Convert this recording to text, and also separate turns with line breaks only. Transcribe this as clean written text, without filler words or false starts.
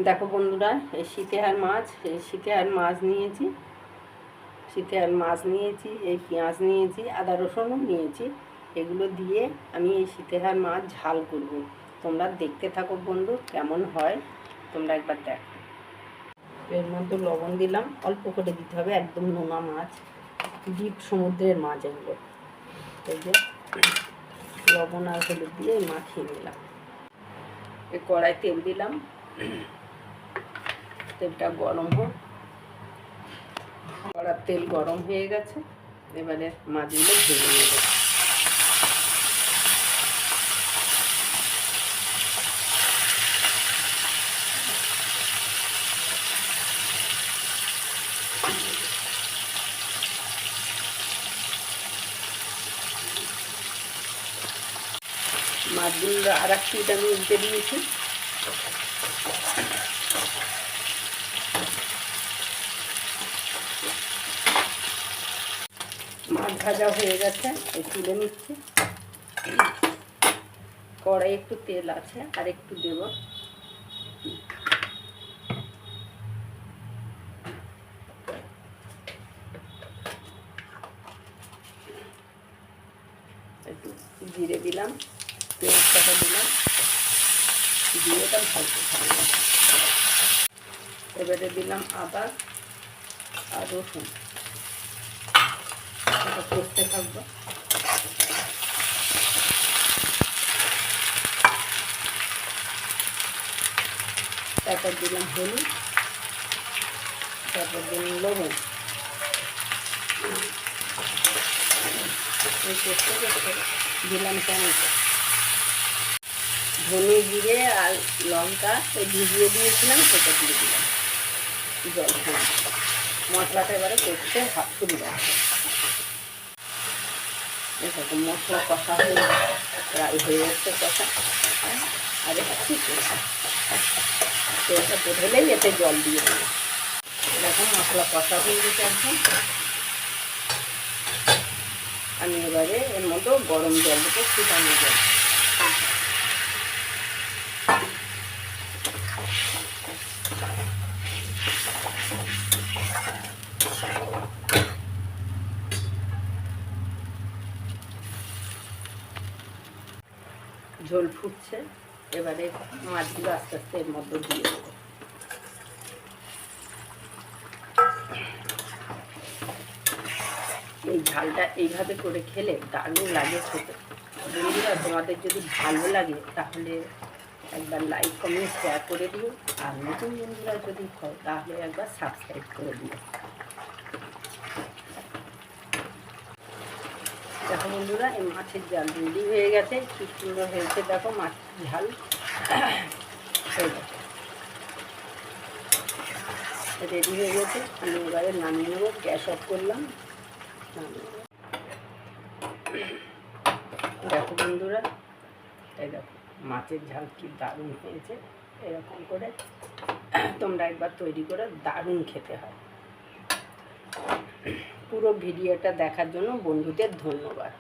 দেখো বন্ধুরা, এই শীতেহার মাছ নিয়েছি। এই পেঁয়াজ নিয়েছি, আদা রসুনও নিয়েছি। এগুলো দিয়ে আমি এই শীতেহার মাছ ঝাল করব। তোমরা দেখতে থাকো বন্ধু, কেমন হয় তোমরা একবার দেখো। এর মধ্যে লবণ দিলাম, অল্প করে দিতে হবে, একদম নোনা মাছ, ডিপ সমুদ্রের মাছ এগুলো। এই যে লবণ আর হলুদ দিয়ে মাখিয়ে নিলাম। এই কড়াই তেল দিলাম, তেলটা গরম হোক। কড়ার তেল গরম হয়ে গেছে, এবারে মাছগুলো ভেজে নেব। মাছগুলো আর এক পিঠ আমি উল্টে দিয়েছি। মাছ ভাজা হয়ে গেছে, এই তুলে নিচ্ছি। কড়াই একটু তেল আছে, আর একটু দেব। একটু জিরে দিলাম, পেঁয়াজটা দিলাম, দিয়ে এটা ভাজতে থাকলাম। এবারে দিলাম আদা আর রসুন, এটা কষতে থাকবো। তারপর দিলাম হলুদ, তারপর দিলাম লবণ। এই কষতে কষতে দিলাম টমেটো, ধনে জিরে আর লঙ্কা এই ভিজিয়ে দিয়েছিলাম, সেটা দিয়ে দিলাম। জল খাওয়া মশলাটা এবারে করতে শুরু করে। এরকম মশলা কষা প্রায় হয়ে যাচ্ছে কষা, আর একটু তেলটা বেঁধেলেই এতে জল দিয়ে দেবো। এরকম মশলা কষা হয়ে গেছে একদম। আমি এবারে এর মধ্যে গরম জল দেবো, ফুটানো জল। ঝোল ফুটছে, এবারে মাছগুলো আস্তে আস্তে এর মধ্যে দিয়ে দেবো। এই ঝালটা এইভাবে করে খেলে দারুণ লাগে খেতে। বন্ধুরা, তোমাদের যদি ভালো লাগে তাহলে একবার লাইক কমেন্ট শেয়ার করে দিও, আর নতুন বন্ধুরা যদি হয় তাহলে একবার সাবস্ক্রাইব করে দিও। দেখো বন্ধুরা, এই মাছের ঝাল রেডি হয়ে গেছে, কি সুন্দর হয়েছে। দেখো মাছের ঝাল রেডি হয়ে গেছে। আমি এবারে নামিয়ে নেবো, গ্যাস অফ করলাম। দেখো বন্ধুরা, এই দেখো মাছের ঝাল কি দারুণ হয়েছে। এরকম করে তোমরা একবার তৈরি করে, দারুণ খেতে হয়। পুরো ভিডিওটা দেখার জন্য বন্ধুদের ধন্যবাদ।